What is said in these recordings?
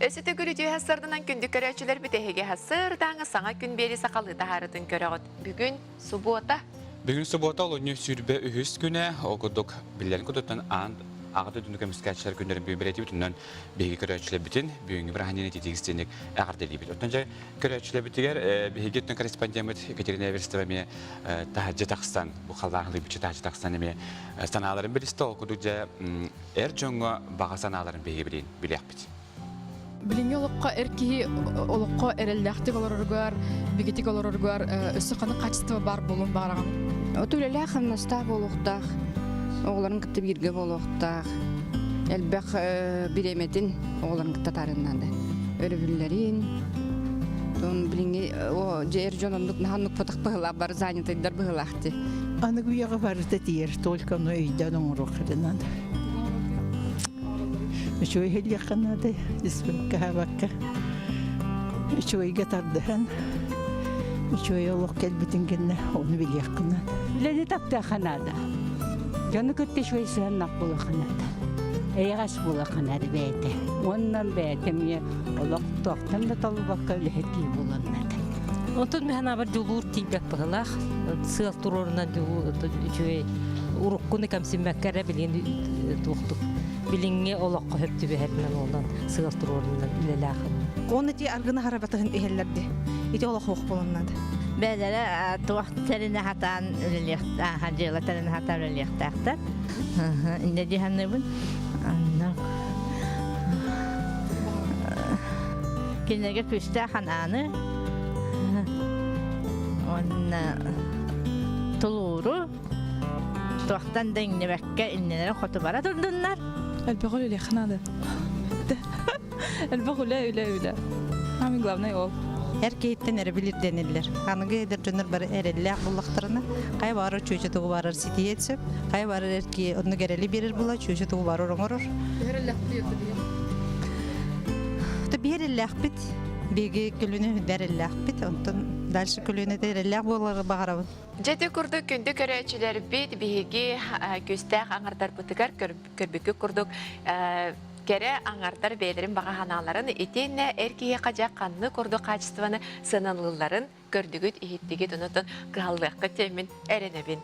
Өсіті күлі hasırdınan kündü körəçülər bitehege hasırdanı sana gün beri sakalı taharıdın körəğıt. Bugün subota. Bugün subota olunyu sürbe ühüs güne okuduk. Billerin kuduttan ağırda dünük müskatçılar günlerin bir bireti bütünden bilgi körəçülər bitin. Bugün bir hanine tetik istedik ağırdeli bit. Otanca körəçülər bitiger bihigetten korespondent Ekaterina Everstevamia Tacikistan bu xallarlı biçi Tacikistan eme sanaların birisi okudukça erjonga bağa sanaların bilgi bilin bilek bit. Bilingi olukka erkihi olukka erellektik olururgar, bigitik olururgar, ösü kanı kaçtı var bulun barağın. Otulele xamnasta boluqtaq, oğların kıttı birge boluqtaq. Elbək biremetin oğların kıtta tarınlandı. Öyle birilerin. Don bilingi o jer jononduk nahanlık patak bıhılaq var, zanetaydılar bıhılaqtı. Anık bir yağı var da diyer, tolkanı öyden onu kırınan. شوي هلي قنادة اسمه كهبكة شوي قطر دهن شوي الله كلب تنقلنا ونبي قنادة لذي تبتة قنادة جانا كنت شوي سهل نقبل قنادة أي غسبول قنادة بيته ونن بيته مية الله توقتن بطلبك لهكي بولنادة Ondan mehna var jolur tibek bağlaq, sığal turorundan jolur uruqqunu kamsimekkere bilin tuqtuq. Bilinge olaqqa höptü beherinden ondan sığal turorundan lelaq. Onu ti argını harabatın ehellerdi. İti olaq hoq bolunnadı. Bedele tuaqtarına hatan üleliyaqta, hacılatarına hatan üleliyaqtaqtar. İnde cehennebin annak. Kinege küste hananı Ona tuluru tuaqtan dengebekke innelere xotubara durdunlar. Elbağ öyle xanadı. Elbağ öyle. Ama главное ol. Erkekten ere bilir denirler. Hanıgı edercenler bari erellek bullaqtırına. Kay varır çocuğu tuğu varır siti etsep. Kay varır erkeği onu gereli birir bula çocuğu tuğu varır oңorur. Erellek diyor. Bir erellek bit. Begi külünü derellek bit. Ondan dalşı külünü derellek bolar bağırabın. Jeti kurduk kündü körəçülər bit bihigi göstəq ağardar bıtıgar körbükü kurduk. Kere ağardar beylerin bağa hanaların etinne erkeğe qacaq qanlı kurdu kaçtıvanı sınanlıların gördügüt ihittigit unutun qallıqqa temin erenebin.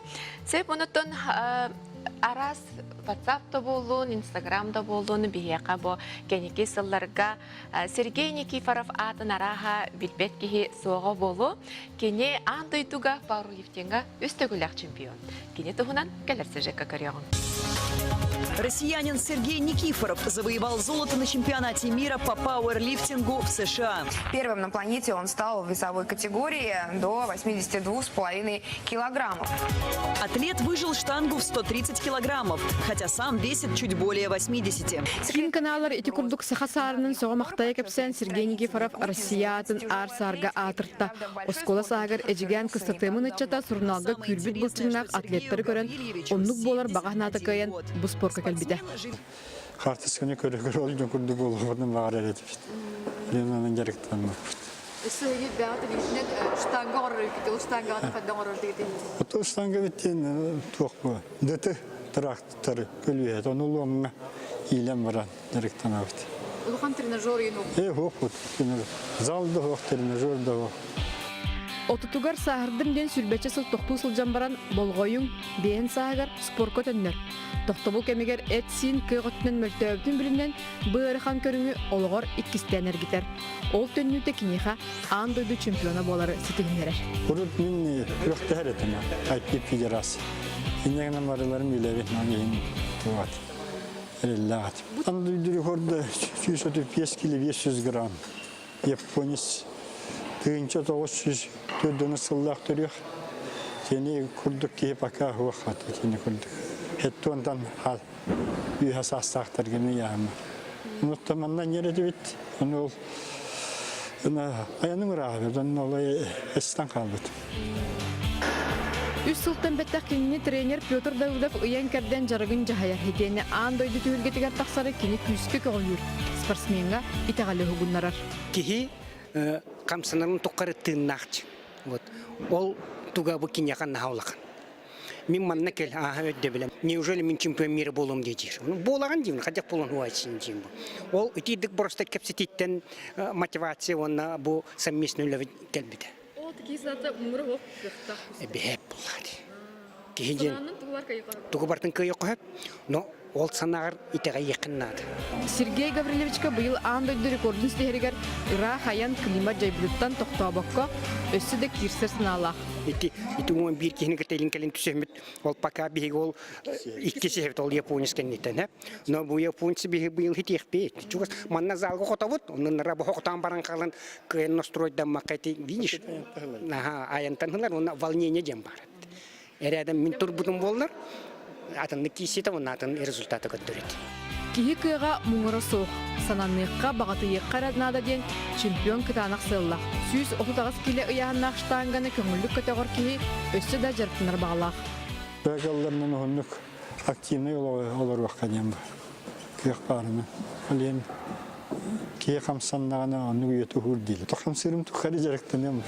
Sep unutun aras WhatsApp'ta bolun, Instagram'da bolun, biheqa bu keniki sıllarga Sergey Nikiforov atın araha bilbet kihi soğa bolu, keni andıytuga paru yiftenga üstegülak çempion. Keni tuhunan gelirse kakariyon. Россиянин Сергей Никифоров завоевал золото на чемпионате мира по пауэрлифтингу в США. Первым на планете он стал в весовой категории до 82,5 килограммов. Атлет выжил штангу в 130 килограммов, хотя сам весит чуть более 80. Кин каналлар ити курдук сахасарынын соға мақтайы кепсен Сергей Никифоров Россиятын арсарга атыртта. Оскола сағыр эжиген кыстатымын ытчата сурналга күрбіт бұлчыңнақ атлеттері көрін, оннук болар бағахнаты кайын бұл спорка кәлбіде. Қартысқыны көрі олдың күрді болуғырдың бағар әреді. Ленаның керектен мұқ. Сөйі бәғаты бейшінен штанға орыр өкеті, ол штанға атқаддан орыр дегеті. Оты штанға біттен туақ бұл. Дәті трактор көлует, оны ұлымыңа илем баран керектен ауыды. Ұлған тренажер ең оқ бұд. Залды оқ, тренажер да оқ. Отутугар сағырдың ден сүрбәтчі сыл тоқту сылжан баран болғойың бейін сағыр спорко төннер. Тоқтабыл кәмегер әтсин күйғытнын мөлтөбітін бірінен бұйырыған көріңі олығыр иккістен әргітер. Ол төннүті кінеға андойды чемпиона болары сетігінерер. Құрыт мен күріқті әретіна, IPF федерасы. Инегінен барыларым үйләбет мәңгейін туғат. Әрелі ағат. Андойды рекорды 235 кило 500 грамм. Японец. Тыынча 900 төрдіні сыллақ түрек. Тені күрдік кейіп ақа хуақаты тені күрдік. Хетті ондан үйе састақтар кені яғымы. Мұқтаманнан ереті бет. Оны ол аяның ұраға бет. Оны олай әстан қалбыд. Үс сылттан бәттәк кеніне тренер Петр Давыдов ұян кәрден жарығын жағаяр хетені андойды түйілгетігер тақсары кені күскі көғылыр. Спортсменға итағалы хугунларар. Кихи камсанарын тұққары тыыннақчы. Ол туға бұл кенеқан нағаулаған. Мен манна кел, өтті білем. Неужели мен чемпион мира болуым дейдер? Болаган деймін, қадақ болуын уайсын деймін. Ол үтейдік бұрыста кәпсететтен мотивация онна бұл совместный өлі келбеді. Ол тікейсаты мұңыры оқ қықтақ. Бәп болады. Кейден тұғы бартын көйі қойып, но ол санағыр итеға еқіннады. Сергей Гаврилевичка быйыл аандойды рекордын стихеригер ыра хаян климат жайбылыттан тоқтабаққа өссі де кирсер сыналақ. Ити он bir kihini ketelin kelin tüsehmet ol paka bihi ol iki sehet ol Japonis kenniten no bu Japonisi bihi bu yıl hit yekpet çünkü manna zalgo kotavut onun rabu hoktan baran kalan kıyn nostroy da makati видишь aha ayantan hılar ona волнение jam barat erada min turbutun bollar atın kisita onun atın rezultatı götürüt Кихи кыга мұңыры соқ, сананыққа бағаты еққараднада ден чемпион кытанақ сыллақ. Сүйіз 39 келі ұяғыннақ штанганы көңілік көтеғыр кихи өссі да жарқынар бағалақ. Бәгаларынан оғынық активный олар уаққа дем бар. Күйек барыны. Олен кей қамсаннағына оны үйеті ғыр дейлі. Тоқам сырым тұққары жарықтан бар.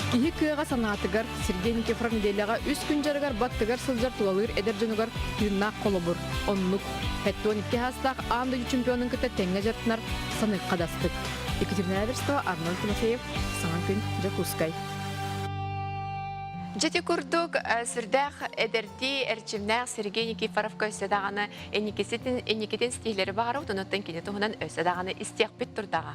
Кихи кыга санатыгар Сергей Никифоров неделяға үс күн жарығар баттыгар сылжар туалығыр әдер жөнігар үйіннақ қолы бұр. Оннық. Хәттуан 2 хастақ аңды чемпионын күтті тәңе жартынар санық қадастық. Екатерина Аверстова, Арнольд Тимофеев, Саңан күн, Жакускай. Жеті күрдік сүрдәқ әдерді әрчімнәқ Сергей Никифоров көсседағаны әнекетін стейлері бағару, тұныттың кені тұғынан өсседағаны істеқ бет тұрдаға.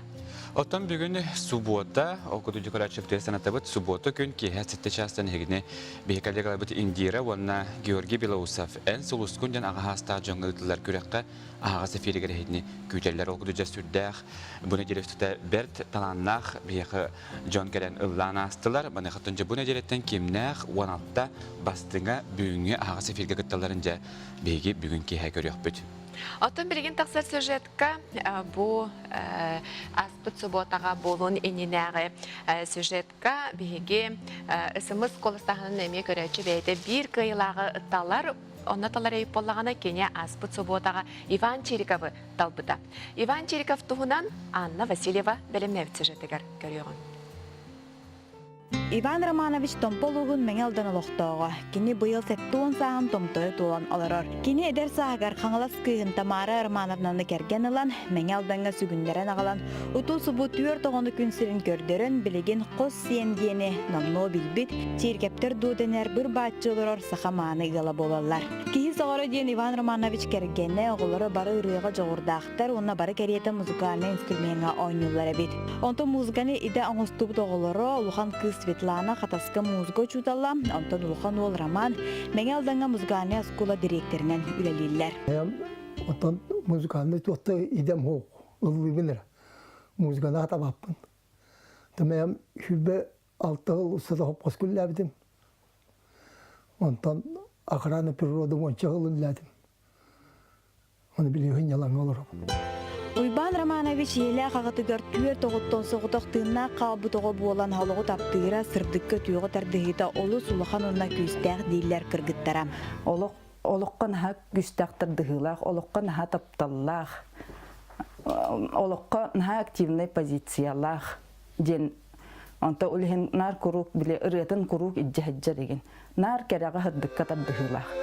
Оттан бүгін суббота, оқыды декорачевтер санатабыт суббота күн кейхәт сетті частан егіне бейкалдеғалы бұт Индира, онна Георгий Белоусов, ән сұлыс күнден аға хастақ жоңғы ұтылар күрекқа аға сеферігер егіне күйтелер оқыды жа сүрдәқ. Бұны дерестіті бәрт таланнақ бейқі жон кәрен ұллан астылар. Бұны қытынжы бұны дереттен кемнәқ 16-та бастыңа бүгінгі аға сеферге күтталарынжа бейге бүгін кейхә көрек бүт. Атын білген тақсар сюжетка бұл аспыт субботаға болуын енінәғі сюжетка бейге ысымыз қолыстағының әме көрәтші бәйді бір қиылағы ұтталар Онна талар әйіп болағана кене аспыт субботаға Иван Чириковы талбыда. Иван Чириков тұғынан Анна Васильева бәлемнәвіт сюжетігер көріоғын. Иван Романович томполуғын мәңелден олықтауға. Кені бұйыл сәттуын сағын томтойы туылан оларар. Кені әдер сағығар қаңылас күйін Тамара Романовнаны кәрген ылан, мәңелденгі сүгіндерін ағалан. Утул сұбу түйір тоғыны күнсірін көрдерін білеген қос сиен дені намно білбіт, чиркептер дуденер бір бачы оларар сақаманы ғала болалар. Кейі соғыры ден Иван Романович кәргенне оғылары бары ұрыға жоғырдақтар, онна бары кәриеті музыкальны инструментға ойнулар әбет. Онты музыканы иде аңыстубыт оғылары олуған кыз Светлана Хатаска музыка чуталла, Антон Улхан ол Роман, мәңелдіңі музыкальный скула директорынан үлелелер. Антон музыкальный туатта идем хоқ, ұлы бінір. Музыканы атабаппын. Тәмәйім хүлбе 6 жыл ұсыда хоққас күлләбідім. Антон охрана природы 10 жыл үлләдім. Оны білеген ялан олар. Уйбан Романович елі қағытыгар түйер тоғыттон соғытық тыңна қалбытығы болан халығы таптыйра сырдыққа түйіғы тардығыда олы сулыхан онна күстәқ дейлер кіргіттарам. Олыққан ха күстәқ тардығылақ, олыққан ха тапталлақ, олыққан ха активный позициялақ. Ден, онта өлген нар күрук біле ұретін күрук иджа-иджа деген. Нар кәрәға хырдыққа тардығылақ.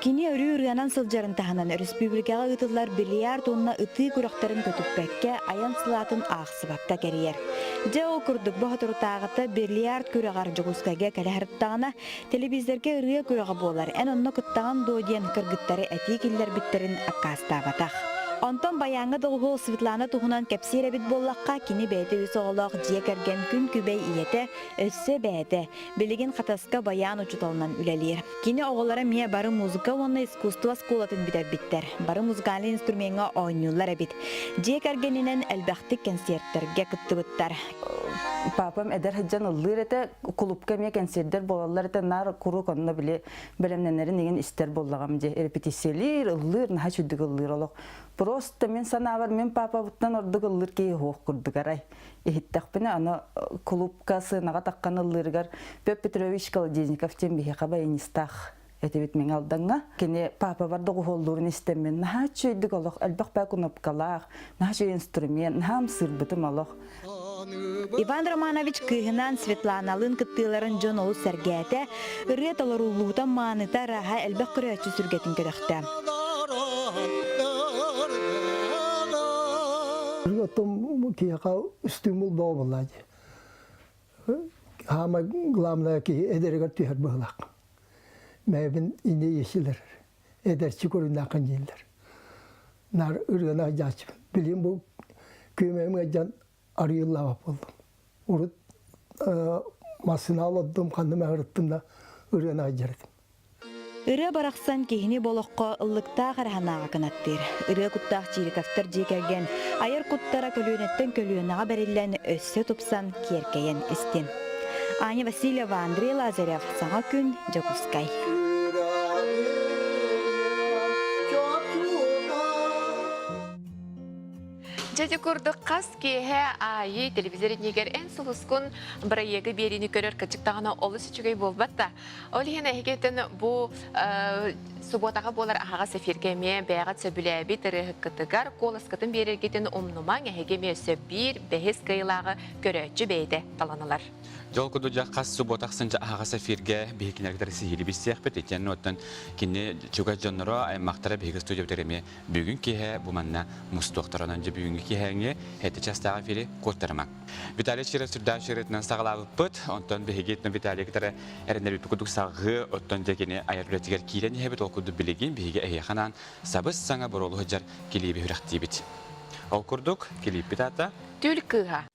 Кини өрü-үрянан сылжарын таханан республикаға ұтылар биллиард тонна ыты күрақтарын көтіппәкке аян сылатын ақсыбаққа кәрiyер. Же ол күрдік бұғытыры тағыты биллиард күрағар жүгіскәге кәләріттағына телевизорге үрге күрағы болар. Ән онны күттаған дойден кіргіттары әти келдер біттерін аққастағатақ. Антон баяңы долғыл Светлана туғынан кәпсер әбіт боллаққа кені бәйті өсі оғылақ жие кәрген күн күбәй иеті өсі бәйті білеген қатасқа баян ұчыталынан үләлер. Кені оғылары мия бары музыка онны искусство сколатын бітер біттер. Бары музыкалы инструментға ойнулар әбіт. Жие кәргенінен әлбәқті концерттерге күтті бұттар. Папам әдер хыджан ұллыр әті клубка мия концерттер болалар әті нар құру қонына біле бәлемненерін деген істер боллағам же. Репетициялер ұллыр, наға чүдік ұллыр олық. Просто мен санабар, мен папа бұттан ордық ұллыр кей хоқ күрдік арай. Ехіттақ біне ана клубка сынаға таққан ұллырғар Пеп Петрович Колодезников тен бейе қаба еністақ. Әтебет мен алдыңа. Кене папа барды ғолдырын істемен. Наға чөйдік олық, әлбәқ бәк ұнапқалақ, наға чөй инструмент, наға сыр бітім олық. Иван Романович кыһынан Светланалын кыттыыларын жон олу сәргәте, ырыа толоруллуутан maaныта раха элбэх көрөчү сүргетин көрөхтө. Оттом кияка стимул болбуллади. Хама главное ки эдерегер түйер быылак. Мәбин ине ешилер. Эдерчи көрүнакын жерлер. Нар ыргана жачып. Билим бу көмөмө жан арыйлап болдум. Урут масына алдым, канды мэгырттым да ыргана жердим. Ыры барақсан кехіне болохқа ыллықта қараханаға қанаттыр. Ыры құттақ чирикафтар жекерген, айыр құттара көлуінеттен көлуінаға бәрілен өссі тұпсан керкейен істен. Аня Васильева, Андрей Лазарев, Саңа күн, Жакускай. Жады көрдік қас кейе айы телевизорет негер ән сұлыскун бір егі беріні көрер качықтағына олы сүчігей болбатта. Ол ең әйгетін бұл субботаға болар ағаға сәфиргеме бәғат сөбіләбі түрі күттігар қолыскатын берергетін ұмнумаң әйгеме сөбір бәхес қиылағы көрөтчі бейді таланалар. Жол күді жақ қас субботақ сынча ағаға сәфирге бейкінергідері сихилі бістеқ бет етен оттан кені чуға жоныры аймақтары бейгі студия бітереме бүгін кейе бұманна мұстоқтарынан жа бүгінгі кейеңе әті частаға фері көттерімі. Виталий Ширет сүрдә ширетінен сағылағы бұт, онтан бейгі етінің Виталий кітары әріндер бейпі күдік сағы оттан жекені айыр білетігер кейлен ебет ол күді білеген бейгі әйеқанан сабыз саңа бұролы ғыджар келейбі хүрәқті бет. Ол күрдік, келейбі бет ата. Түл кыға.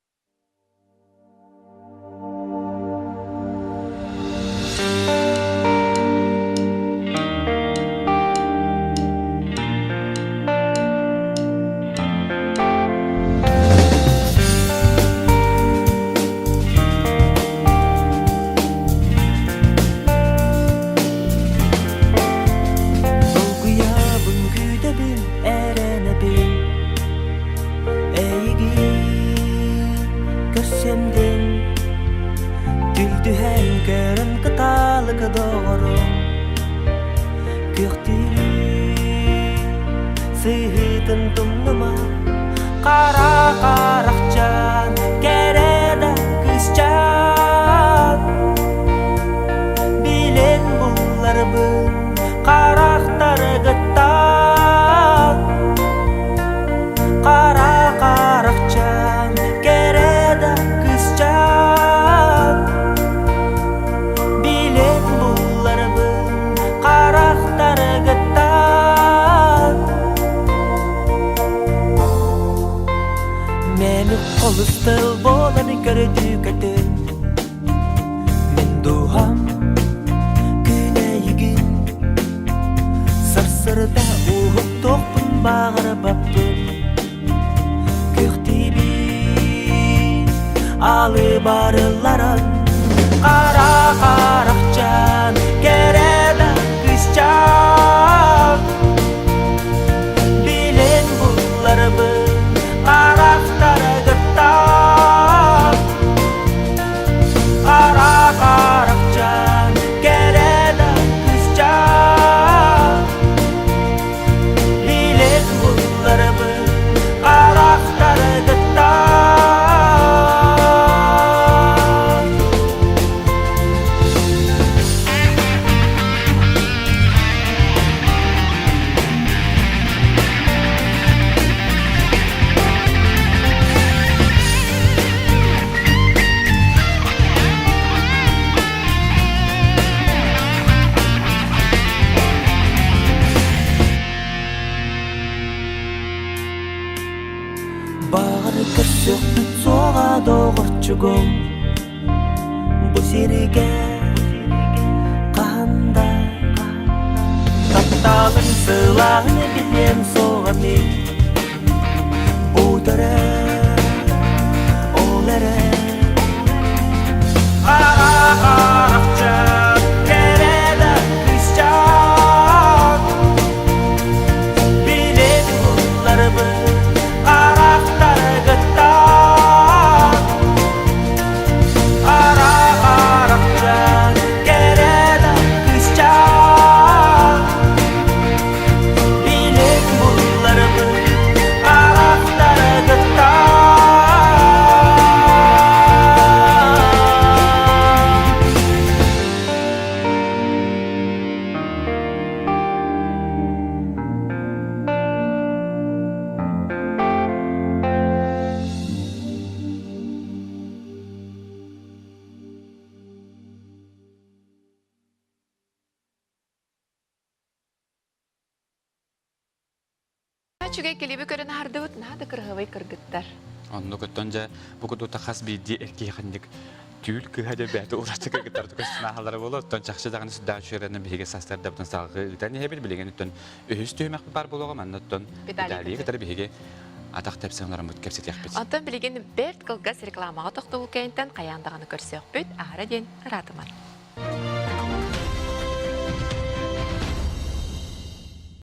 Bu sirige kanda Kaptalın sığlağını bilem soğanı Bu dere olere Arafça kerede kışacak Biledim bunlarımı Araflara gıttak Arafça kerede kışacak Biledim bunlarımı чүгей келебі көрін ардыбыт, нады кырғывай кыргыттар. Онно көттөнжө букудута хас бийди эркехандик түүл кыһада бәті ураты кыргыттарды көстүнө халары болот. Оттон чакчы даганы сүддагы чөйрөнү биге састарда бутан сагы тани хебил билеген оттон өһүс түймөк бар болгон маннаттон Виталий кытар биге атак тепсеңларын бут кепсет яхпыт. Антон билеген берт кылгас рекламага токтолу кейинтен каяндаганы көрсөк бүт ара ден радыман.